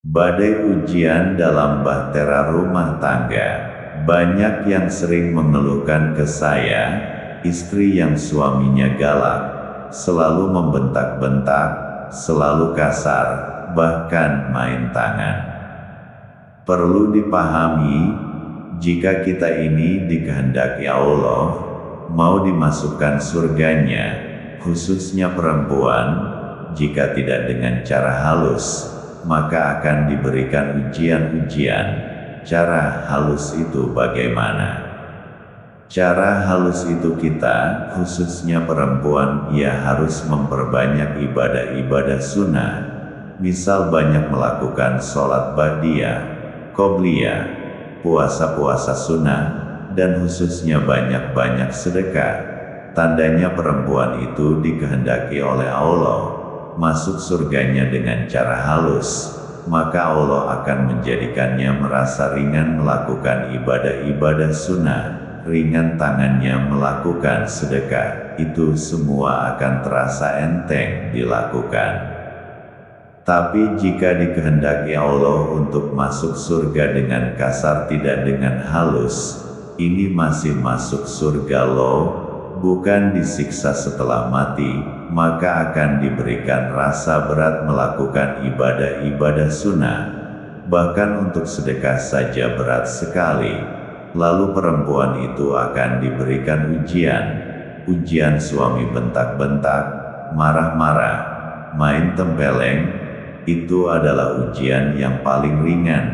Badai ujian dalam bahtera rumah tangga. Banyak yang sering mengeluhkan ke saya, istri yang suaminya galak, selalu membentak-bentak, selalu kasar, bahkan main tangan. Perlu dipahami, jika kita ini dikehendaki Allah, mau dimasukkan surganya, khususnya perempuan, jika tidak dengan cara halus, maka akan diberikan ujian-ujian. Cara halus itu bagaimana? Cara halus itu kita, khususnya perempuan, ia harus memperbanyak ibadah-ibadah sunnah. Misal banyak melakukan sholat ba'diyah, qobliyah, puasa-puasa sunnah, dan khususnya banyak-banyak sedekah. Tandanya perempuan itu dikehendaki oleh Allah masuk surganya dengan cara halus, maka Allah akan menjadikannya merasa ringan melakukan ibadah-ibadah sunnah, ringan tangannya melakukan sedekah, itu semua akan terasa enteng dilakukan. Tapi jika dikehendaki Allah untuk masuk surga dengan kasar tidak dengan halus, ini masih masuk surga loh, bukan disiksa setelah mati, maka akan diberikan rasa berat melakukan ibadah-ibadah sunnah. Bahkan untuk sedekah saja berat sekali. Lalu perempuan itu akan diberikan ujian suami bentak-bentak, marah-marah, main tempeleng. Itu adalah ujian yang paling ringan,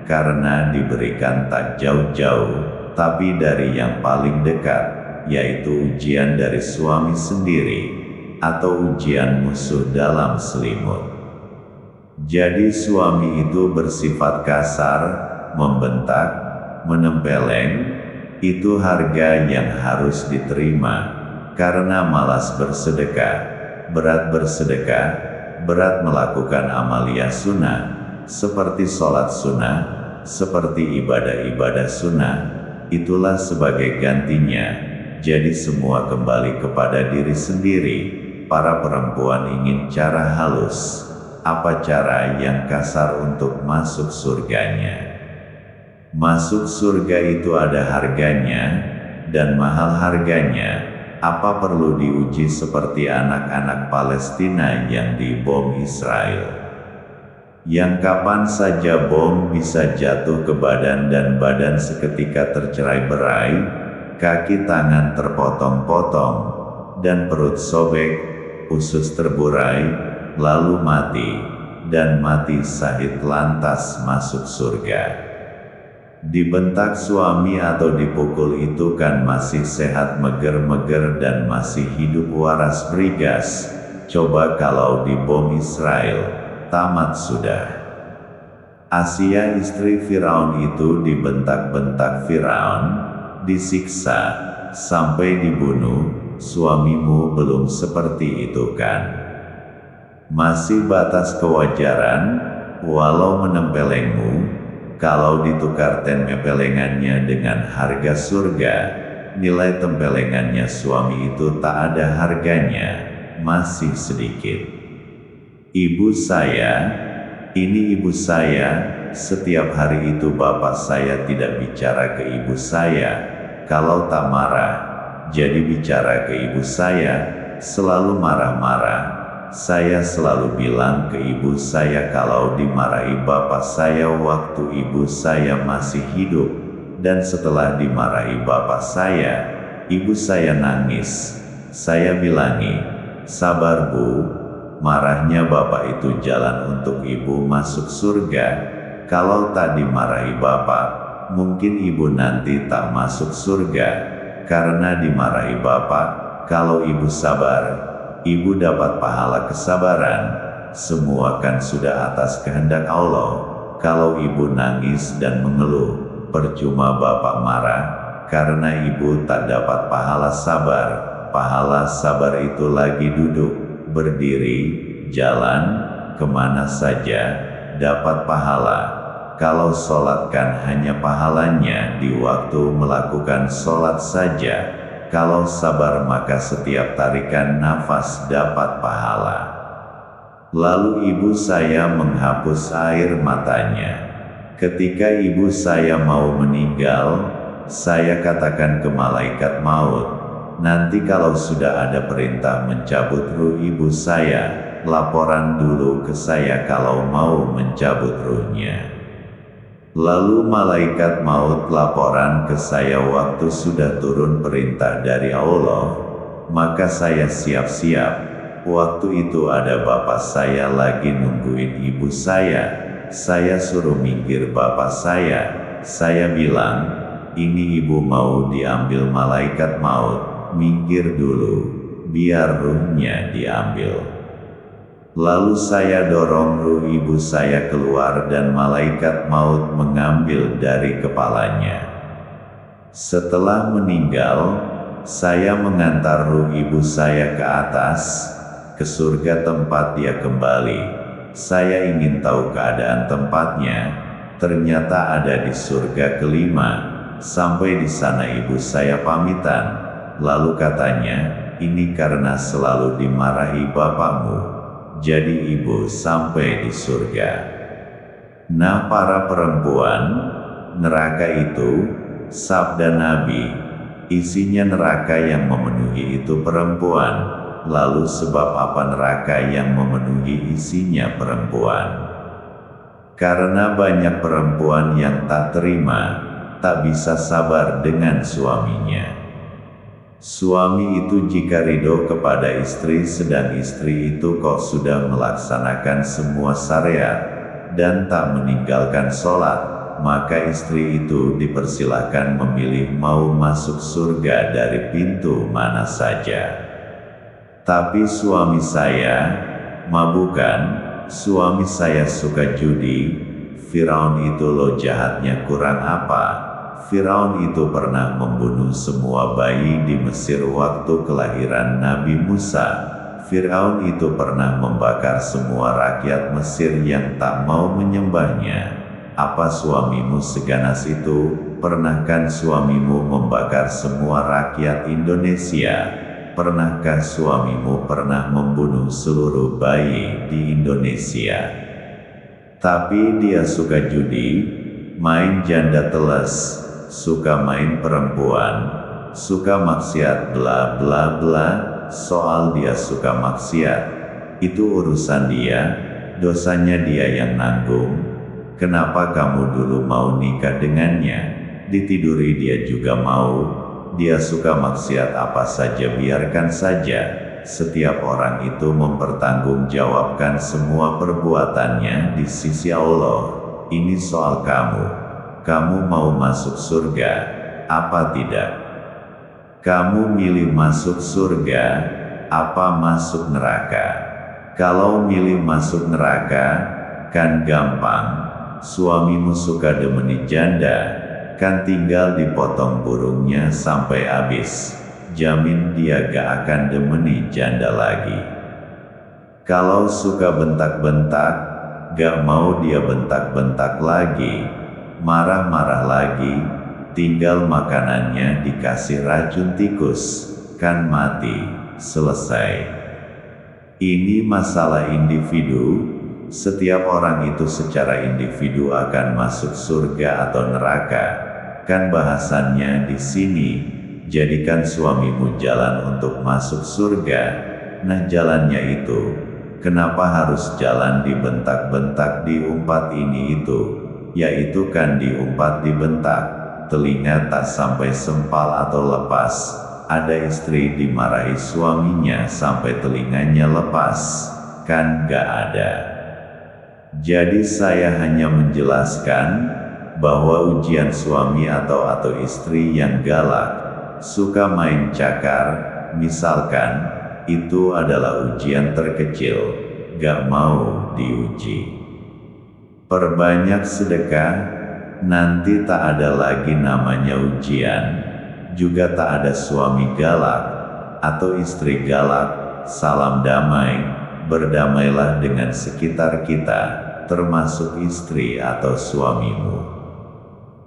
karena diberikan tak jauh-jauh, tapi dari yang paling dekat, yaitu ujian dari suami sendiri, atau ujian musuh dalam selimut. Jadi suami itu bersifat kasar, membentak, menempeleng, itu harga yang harus diterima, karena malas bersedekah, berat melakukan amalia sunnah, seperti sholat sunnah, seperti ibadah-ibadah sunnah, itulah sebagai gantinya. Jadi semua kembali kepada diri sendiri. Para perempuan ingin cara halus. Apa cara yang kasar untuk masuk surganya? Masuk surga itu ada harganya, dan mahal harganya. Apa perlu diuji seperti anak-anak Palestina yang dibom Israel? Yang kapan saja bom bisa jatuh ke badan dan badan seketika tercerai-berai, kaki tangan terpotong-potong, dan perut sobek, usus terburai, lalu mati, dan mati syahid lantas masuk surga. Dibentak suami atau dipukul itu kan masih sehat meger-meger dan masih hidup waras berigas. Coba kalau dibom Israel, tamat sudah. Asia istri Firaun itu dibentak-bentak Firaun, disiksa, sampai dibunuh. Suamimu belum seperti itu kan? Masih batas kewajaran, walau menempelengmu. Kalau ditukar tempelengannya dengan harga surga, nilai tempelengannya suami itu tak ada harganya, masih sedikit. Ibu saya, ini ibu saya, setiap hari itu bapak saya tidak bicara ke ibu saya, kalau tak marah, jadi bicara ke ibu saya, selalu marah-marah. Saya selalu bilang ke ibu saya kalau dimarahi bapak saya waktu ibu saya masih hidup, dan setelah dimarahi bapak saya, ibu saya nangis. Saya bilangi, sabar bu, marahnya bapak itu jalan untuk ibu masuk surga. Kalau tak dimarahi bapak, mungkin ibu nanti tak masuk surga, karena dimarahi bapak. Kalau ibu sabar, ibu dapat pahala kesabaran. Semua kan sudah atas kehendak Allah. Kalau ibu nangis dan mengeluh, percuma bapak marah, karena ibu tak dapat pahala sabar. Pahala sabar itu lagi duduk, berdiri, jalan, kemana saja, dapat pahala. Kalau sholat kan hanya pahalanya di waktu melakukan sholat saja. Kalau sabar maka setiap tarikan nafas dapat pahala. Lalu ibu saya menghapus air matanya. Ketika ibu saya mau meninggal, saya katakan ke malaikat maut, nanti kalau sudah ada perintah mencabut ruh ibu saya, laporan dulu ke saya kalau mau mencabut ruhnya. Lalu malaikat maut laporan ke saya waktu sudah turun perintah dari Allah, maka saya siap-siap. Waktu itu ada bapak saya lagi nungguin ibu saya suruh minggir bapak saya bilang, ini ibu mau diambil malaikat maut, minggir dulu, biar ruhnya diambil. Lalu saya dorong ruh ibu saya keluar dan malaikat maut mengambil dari kepalanya. Setelah meninggal, saya mengantar ruh ibu saya ke atas, ke surga tempat dia kembali. Saya ingin tahu keadaan tempatnya, ternyata ada di surga kelima. Sampai di sana ibu saya pamitan, lalu katanya, ini karena selalu dimarahi bapakmu, jadi ibu sampai di surga. Nah para perempuan, neraka itu, sabda Nabi, isinya neraka yang memenuhi itu perempuan. Lalu sebab apa neraka yang memenuhi isinya perempuan? Karena banyak perempuan yang tak terima, tak bisa sabar dengan suaminya. Suami itu jika ridho kepada istri sedang istri itu kok sudah melaksanakan semua syariat, dan tak meninggalkan sholat, maka istri itu dipersilahkan memilih mau masuk surga dari pintu mana saja. Tapi suami saya, mabukan, suami saya suka judi, Firaun itu loh jahatnya kurang apa. Firaun itu pernah membunuh semua bayi di Mesir waktu kelahiran Nabi Musa. Firaun itu pernah membakar semua rakyat Mesir yang tak mau menyembahnya. Apa suamimu seganas itu? Pernahkan suamimu membakar semua rakyat Indonesia? Pernahkah suamimu pernah membunuh seluruh bayi di Indonesia? Tapi dia suka judi, main janda teles, suka main perempuan, suka maksiat bla bla bla. Soal dia suka maksiat, itu urusan dia, dosanya dia yang nanggung. Kenapa kamu dulu mau nikah dengannya? Ditiduri dia juga mau. Dia suka maksiat apa saja biarkan saja. Setiap orang itu mempertanggungjawabkan semua perbuatannya di sisi Allah. Ini soal kamu. Kamu mau masuk surga, apa tidak? Kamu milih masuk surga, apa masuk neraka? Kalau milih masuk neraka, kan gampang. Suamimu suka demeni janda, kan tinggal dipotong burungnya sampai habis, jamin dia gak akan demeni janda lagi. Kalau suka bentak-bentak, gak mau dia bentak-bentak lagi, marah-marah lagi, tinggal makanannya dikasih racun tikus, kan mati, selesai. Ini masalah individu. Setiap orang itu secara individu akan masuk surga atau neraka. Kan bahasannya di sini, jadikan suamimu jalan untuk masuk surga. Nah jalannya itu, kenapa harus jalan dibentak-bentak diumpat ini itu? Yaitu kan diumpat dibentak, telinga tak sampai sempal atau lepas. Ada istri dimarahi suaminya sampai telinganya lepas, kan gak ada. Jadi saya hanya menjelaskan bahwa ujian suami atau istri yang galak, suka main cakar, misalkan, itu adalah ujian terkecil, gak mau diuji. Perbanyak sedekah, nanti tak ada lagi namanya ujian, juga tak ada suami galak, atau istri galak, salam damai, berdamailah dengan sekitar kita, termasuk istri atau suamimu.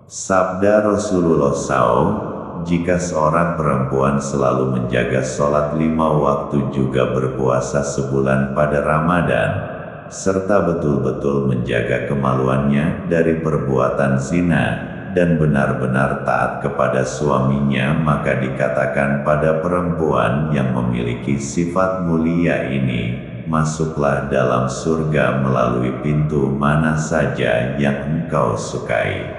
Sabda Rasulullah SAW, jika seorang perempuan selalu menjaga sholat 5 waktu juga berpuasa sebulan pada Ramadan, serta betul-betul menjaga kemaluannya dari perbuatan zina, dan benar-benar taat kepada suaminya, maka dikatakan pada perempuan yang memiliki sifat mulia ini, masuklah dalam surga melalui pintu mana saja yang engkau sukai.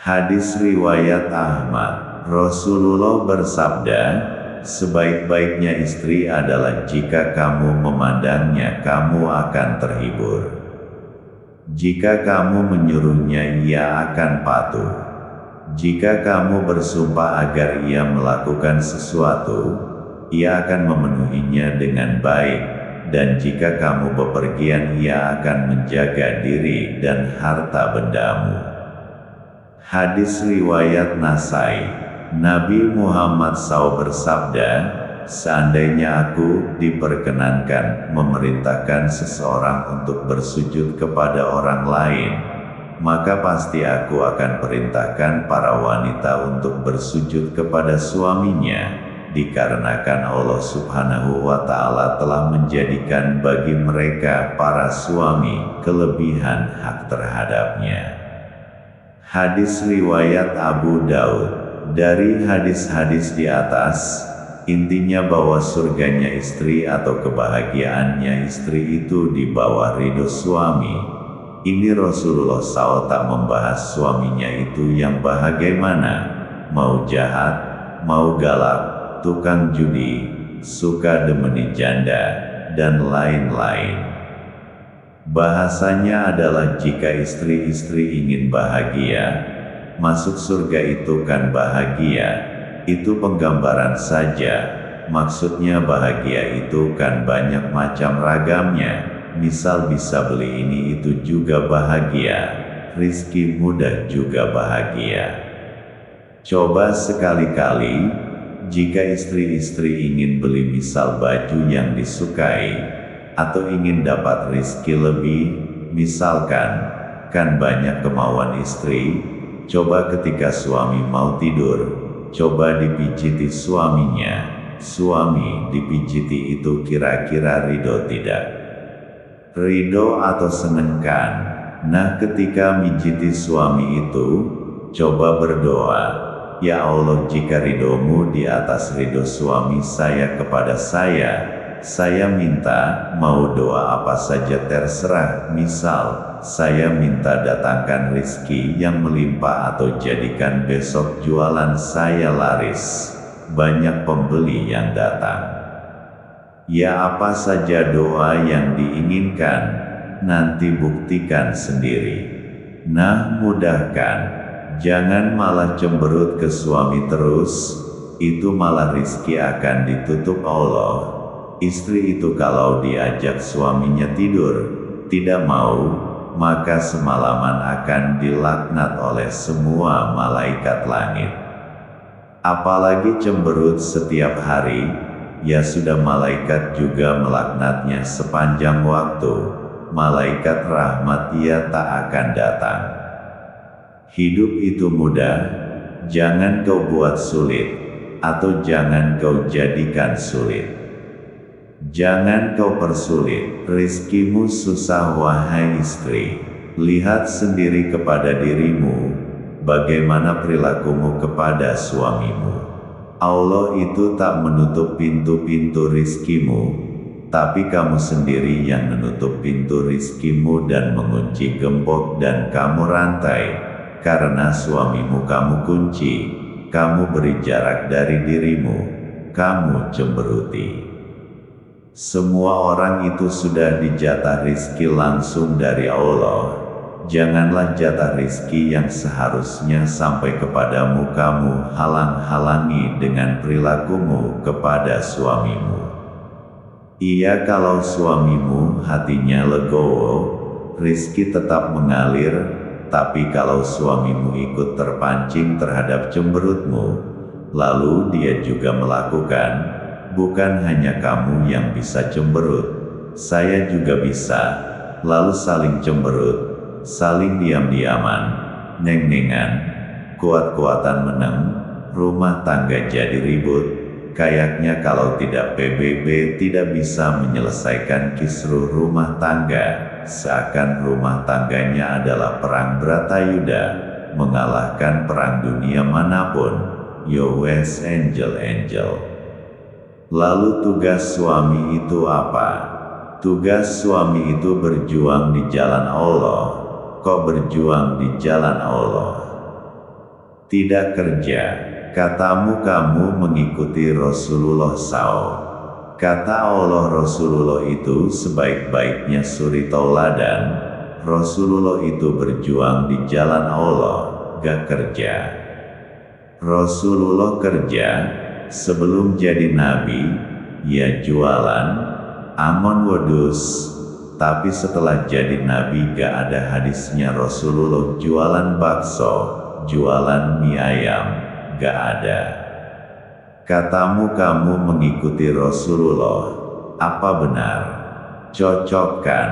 Hadis riwayat Ahmad. Rasulullah bersabda, sebaik-baiknya istri adalah jika kamu memandangnya kamu akan terhibur. Jika kamu menyuruhnya ia akan patuh. Jika kamu bersumpah agar ia melakukan sesuatu, ia akan memenuhinya dengan baik, dan jika kamu bepergian ia akan menjaga diri dan harta bendamu. Hadis riwayat Nasai. Nabi Muhammad SAW bersabda, seandainya aku diperkenankan memerintahkan seseorang untuk bersujud kepada orang lain, maka pasti aku akan perintahkan para wanita untuk bersujud kepada suaminya, dikarenakan Allah Subhanahu wa Ta'ala telah menjadikan bagi mereka para suami kelebihan hak terhadapnya. Hadis riwayat Abu Daud. Dari hadis-hadis di atas, intinya bahwa surganya istri atau kebahagiaannya istri itu di bawah ridho suami. Ini Rasulullah SAW tak membahas suaminya itu yang bagaimana, mau jahat, mau galak, tukang judi, suka demeni janda, dan lain-lain. Bahasanya adalah jika istri-istri ingin bahagia, masuk surga itu kan bahagia, itu penggambaran saja. Maksudnya bahagia itu kan banyak macam ragamnya. Misal bisa beli ini itu juga bahagia, rizki mudah juga bahagia. Coba sekali-kali, jika istri-istri ingin beli misal baju yang disukai, atau ingin dapat rizki lebih, misalkan, kan banyak kemauan istri. Coba ketika suami mau tidur, coba dipijiti suaminya. Suami dipijiti itu kira-kira ridho tidak? Ridho atau senengkan? Nah ketika mijiti suami itu, coba berdoa, ya Allah jika ridhomu di atas ridho suami saya kepada saya minta, mau doa apa saja terserah, misal, saya minta datangkan rizki yang melimpah atau jadikan besok jualan saya laris, banyak pembeli yang datang. Ya apa saja doa yang diinginkan, nanti buktikan sendiri. Nah mudahkan, jangan malah cemberut ke suami terus, itu malah rizki akan ditutup Allah. Istri itu kalau diajak suaminya tidur, tidak mau, maka semalaman akan dilaknat oleh semua malaikat langit. Apalagi cemberut setiap hari, ya sudah malaikat juga melaknatnya sepanjang waktu. Malaikat rahmat ia tak akan datang. Hidup itu mudah, jangan kau buat sulit, atau jangan kau jadikan sulit. Jangan kau persulit, rizkimu susah wahai istri. Lihat sendiri kepada dirimu, bagaimana perilakumu kepada suamimu. Allah itu tak menutup pintu-pintu rizkimu, tapi kamu sendiri yang menutup pintu rizkimu dan mengunci gembok dan kamu rantai. Karena suamimu kamu kunci, kamu beri jarak dari dirimu, kamu cemberuti. Semua orang itu sudah dijatah rizki langsung dari Allah. Janganlah jatah rizki yang seharusnya sampai kepadamu kamu halang-halangi dengan perilakumu kepada suamimu. Iya kalau suamimu hatinya legowo, rizki tetap mengalir, tapi kalau suamimu ikut terpancing terhadap cemberutmu, lalu dia juga melakukan, bukan hanya kamu yang bisa cemberut, saya juga bisa, lalu saling cemberut, saling diam-diaman, neng-nengan, kuat-kuatan meneng, rumah tangga jadi ribut. Kayaknya kalau tidak PBB tidak bisa menyelesaikan kisruh rumah tangga, seakan rumah tangganya adalah perang Bratayuda, mengalahkan perang dunia manapun. Yo wes angel. Lalu tugas suami itu apa? Tugas suami itu berjuang di jalan Allah. Kok berjuang di jalan Allah? Tidak kerja. Katamu kamu mengikuti Rasulullah SAW. Kata Allah Rasulullah itu sebaik-baiknya suri tauladan. Rasulullah itu berjuang di jalan Allah, gak kerja. Rasulullah kerja, sebelum jadi nabi, ya jualan, amon wedus. Tapi setelah jadi nabi gak ada hadisnya Rasulullah jualan bakso, jualan mie ayam. Gak ada. Katamu kamu mengikuti Rasulullah. Apa benar? Cocokkan.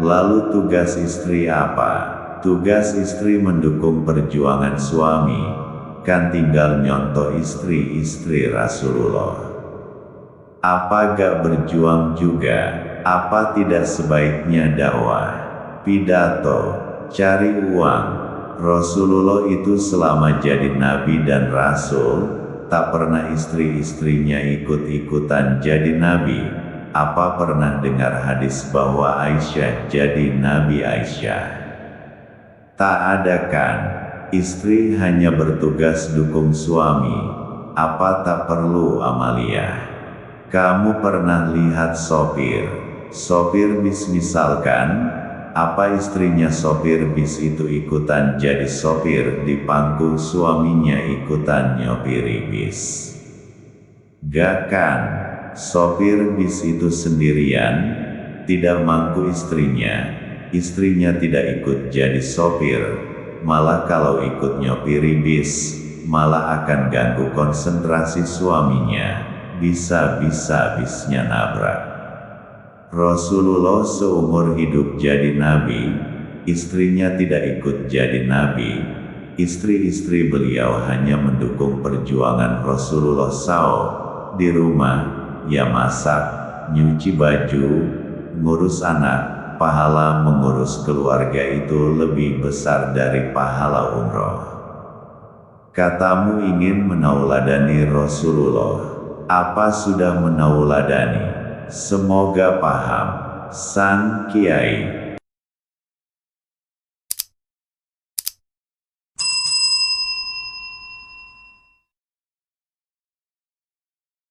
Lalu tugas istri apa? Tugas istri mendukung perjuangan suami. Kan tinggal nyontoh istri-istri Rasulullah. Apa gak berjuang juga? Apa tidak sebaiknya dakwah, pidato, cari uang? Rasulullah itu selama jadi nabi dan rasul, tak pernah istri-istrinya ikut-ikutan jadi nabi. Apa pernah dengar hadis bahwa Aisyah jadi Nabi Aisyah? Tak ada kan? Istri hanya bertugas dukung suami. Apa tak perlu Amalia? Kamu pernah lihat sopir bis misalkan? Apa istrinya sopir bis itu ikutan jadi sopir di pangku suaminya ikutan nyopiri bis? Gak kan? Sopir bis itu sendirian, tidak mangku istrinya tidak ikut jadi sopir, malah kalau ikut nyopiri bis, malah akan ganggu konsentrasi suaminya, bisa-bisa bisnya nabrak. Rasulullah seumur hidup jadi nabi, istrinya tidak ikut jadi nabi. Istri-istri beliau hanya mendukung perjuangan Rasulullah SAW. Di rumah, ya masak, nyuci baju, ngurus anak. Pahala mengurus keluarga itu lebih besar dari pahala umroh. Katamu ingin menauladani Rasulullah. Apa sudah menauladani? Semoga paham, Sang Kiai.